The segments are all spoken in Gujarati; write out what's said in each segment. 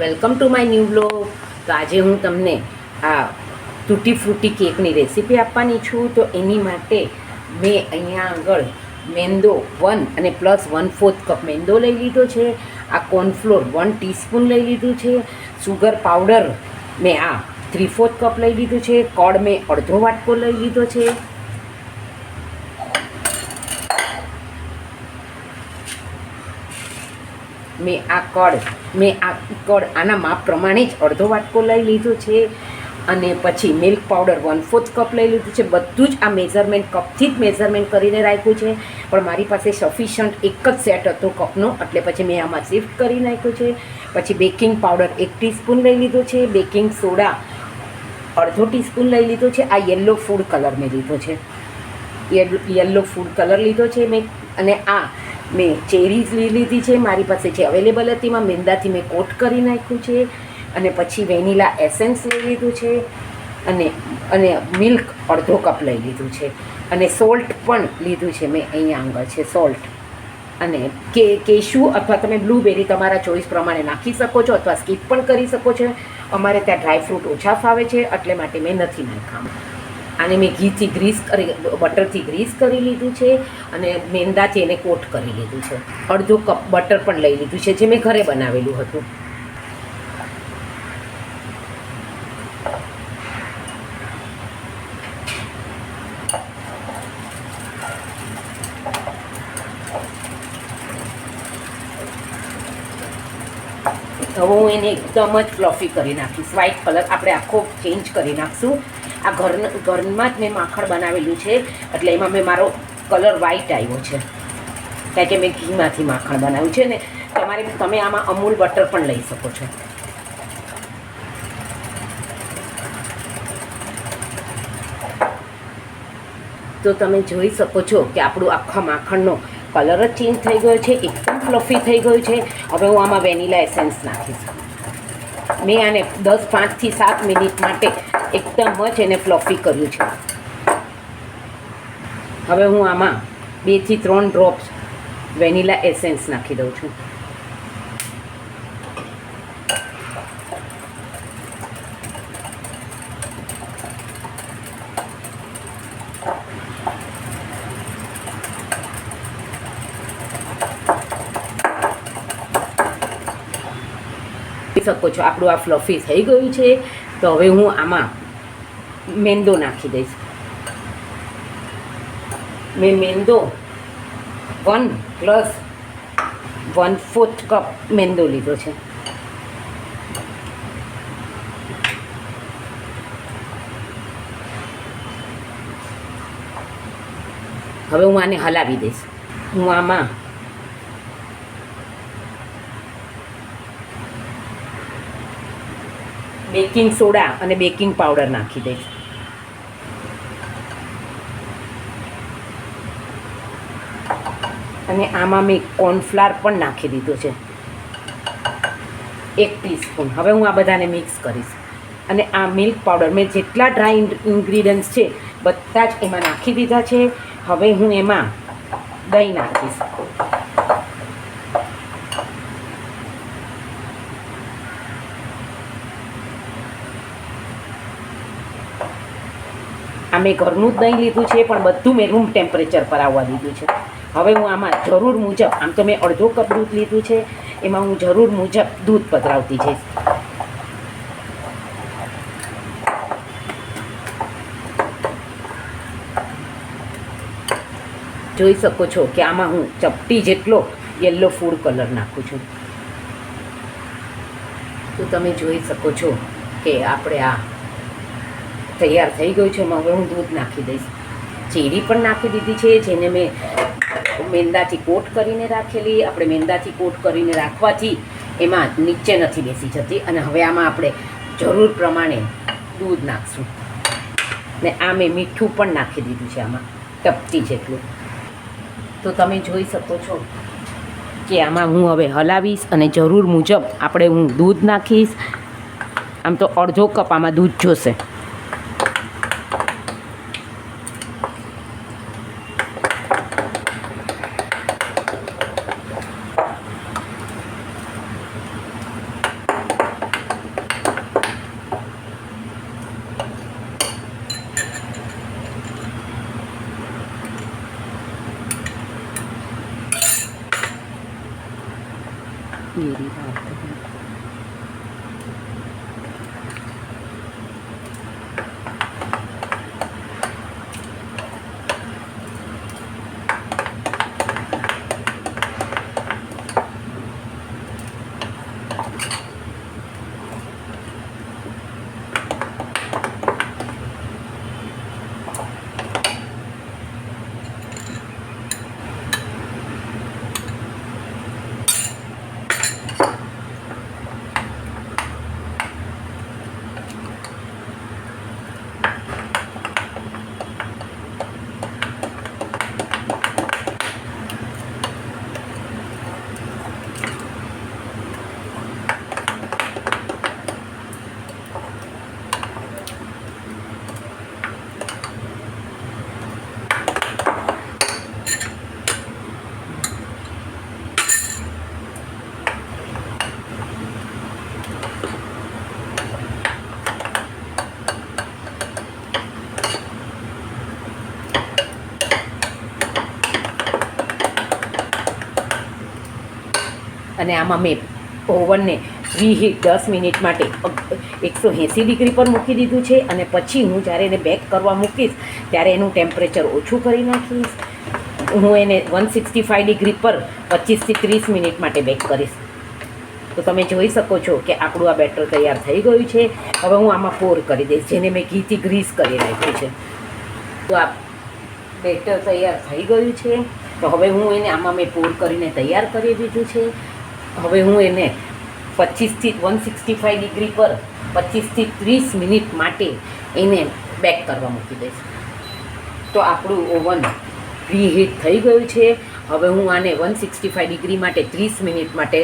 Welcome to my new blog. તો આજે હું તમને આ તૂટી ફ્રૂટી કેકની રેસીપી આપવાની છું. તો એની માટે મેં અહીંયા આગળ મેંદો 1 અને +1/4 કપ મેંદો લઈ લીધો છે. આ કોર્નફ્લોર 1 ટીસ્પૂન લઈ લીધું છે. સુગર પાવડર મેં આ 3/4 કપ લઈ લીધું છે. કળ મેં અડધો વાટકો લઈ લીધો છે. મેં આ કળ આના માપ પ્રમાણે જ અડધો વાટકો લઈ લીધો છે. અને પછી મિલ્ક પાવડર 1/4 કપ લઈ લીધું છે. બધું જ આ મેઝરમેન્ટ કપથી જ મેઝરમેન્ટ કરીને રાખ્યું છે, પણ મારી પાસે સફિશન્ટ એક જ સેટ હતો કપનો, એટલે પછી મેં આમાં શિફ્ટ કરી નાખ્યું છે. પછી બેકિંગ પાવડર 1 ટીસ્પૂન લઈ લીધો છે. બેકિંગ સોડા અડધો ટીસ્પૂન લઈ લીધો છે. આ યલો ફૂડ કલર મેં લીધો છે, યલો ફૂડ કલર લીધો છે મેં. અને આ મેં ચેરીઝ લીધી છે, મારી પાસે જે અવેલેબલ હતી. એમાં મેંદાથી મેં કોટ કરી નાખ્યું છે. અને પછી વેનીલા એસેન્સ લઈ લીધું છે. અને મિલ્ક અડધો કપ લઈ લીધું છે. અને સોલ્ટ પણ લીધું છે મેં, અહીંયા આગળ છે સોલ્ટ. અને કેશુ અથવા તમે બ્લૂબેરી તમારા ચોઈસ પ્રમાણે નાખી શકો છો, અથવા સ્કીપ પણ કરી શકો છો. અમારે ત્યાં ડ્રાયફ્રૂટ ઓછા ફાવે છે, એટલે માટે મેં નથી નાખ્યા. આને મેં બટરથી ગ્રીસ કરી લીધું છે. અને મેંદાથી એને કોટ કરી લીધું છે. અડધો કપ બટર પણ લઈ લીધું છે, જે મેં ઘરે બનાવેલું હતું. હવે હું એને એકદમ જ ફ્લફી કરી નાખીશ. વ્હાઈટ કલર આપણે આખો ચેન્જ કરી નાખશું. આ ઘરમાં જ મેં માખણ બનાવેલું છે, એટલે એમાં મેં મારો કલર વ્હાઈટ આવ્યો છે, કારણ કે મેં ઘીમાંથી માખણ બનાવ્યું છે. ને તમે આમાં અમૂલ બટર પણ લઈ શકો છો. તો તમે જોઈ શકો છો કે આપણું આખા માખણનો કલર જ ચેન્જ થઈ ગયો છે, એકદમ ફ્લફી થઈ ગયું છે. હવે હું આમાં વેનીલા એસેન્સ નાખીશ. મેં આને 5થી 7 મિનિટ માટે એકદમ જ એને ફ્લફી કર્યું છે. હવે હું આમાં 2 થી 3 ડ્રોપ્સ વેનીલા એસેન્સ નાખી દઉં છું. શકો છો આપણું આ ફ્લફી થઈ ગયું છે. તો હવે હું આમાં મેંદો નાખી દઈશ. મેં મેંદો 1 + 1/4 કપ મેંદો લીધો છે. હવે હું આને હલાવી દઈશ. હું આમાં બેકિંગ સોડા અને બેકિંગ પાવડર નાખી દઈશ. અને આમાં મેં કોર્નફ્લાવર પણ નાખી દીધો છે, 1 ટીસ્પૂન. હવે હું આ બધાને મિક્સ કરીશ. અને આ મિલ્ક પાવડર મેં જેટલા ડ્રાય ઇન્ગ્રીડિયન્ટ્સ છે બધા જ એમાં નાખી દીધા છે. હવે હું એમાં દહીં નાખીશ. આ મેં ઘરનું જ દહીં લીધું છે, પણ બધું મેં રૂમ ટેમ્પરેચર પર આવવા દીધું છે. હવે હું આમાં જરૂર મુજબ, આમ તો મેં અડધો કપ દૂધ લીધું છે, એમાં હું જરૂર મુજબ દૂધ પધરાવતી જઈશ. જોઈ શકો છો કે આમાં હું ચપટી જેટલો યલો ફૂડ કલર નાખું છું. તો તમે જોઈ શકો છો કે આપણે આ તૈયાર થઈ ગયું છે. એમાં હવે હું દૂધ નાખી દઈશ. ચેરી પણ નાખી દીધી છે, જેને મેં મેંદાથી કોટ કરીને રાખેલી. આપણે મેંદાથી કોટ કરીને રાખવાથી એમાં નીચે નથી બેસી જતી. અને હવે આમાં આપણે જરૂર પ્રમાણે દૂધ નાખશું. ને આ મેં મીઠું પણ નાખી દીધું છે આમાં, ચપટી જેટલું. તો તમે જોઈ શકો છો કે આમાં હું હવે હલાવીશ અને જરૂર મુજબ હું દૂધ નાખીશ. આમ તો અડધો કપ આમાં દૂધ જોશે. અને આમાં મેં ઓવનને પ્રીહીટ 10 મિનિટ માટે 180 ડિગ્રી પર મૂકી દીધું છે અને પછી હું જ્યારે એને બેક કરવા મૂકીશ ત્યારે એનું ટેમ્પરેચર ઓછું કરી નાખીશ. હું એને 165 ડિગ્રી પર 25થી 30 મિનિટ માટે બેક કરીશ. તો તમે જોઈ શકો છો કે આપણું આ બેટર તૈયાર થઈ ગયું છે. હવે હું આમાં પોર કરી દઈશ, જેને મેં ઘીથી ગ્રીસ કરી રાખ્યું છે. તો આ બેટર તૈયાર થઈ ગયું છે. તો હવે હું એને આમાં મેં પોર કરીને તૈયાર કરી દીધું છે. હવે હું એને 25થી 165 ડિગ્રી પર 25થી 30 મિનિટ માટે એને બેક કરવા મૂકી દઈશ. તો આપણું ઓવન પ્રીહીટ થઈ ગયું છે. હવે હું આને 165 ડિગ્રી માટે 30 મિનિટ માટે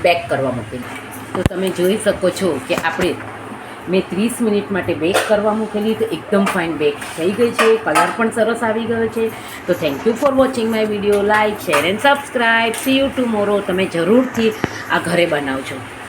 બેક કરવા મૂકી દઈશ. તો તમે જોઈ શકો છો કે આપણે મેં 30 મિનિટ માટે બેક કરવા મૂકેલી, તો એકદમ ફાઇન બેક થઈ ગઈ છે. કલર પણ સરસ આવી ગયો છે. તો thank you for watching my video. Like, share and subscribe. C you tomorrow. તમે જરૂરથી આ ઘરે બનાવજો.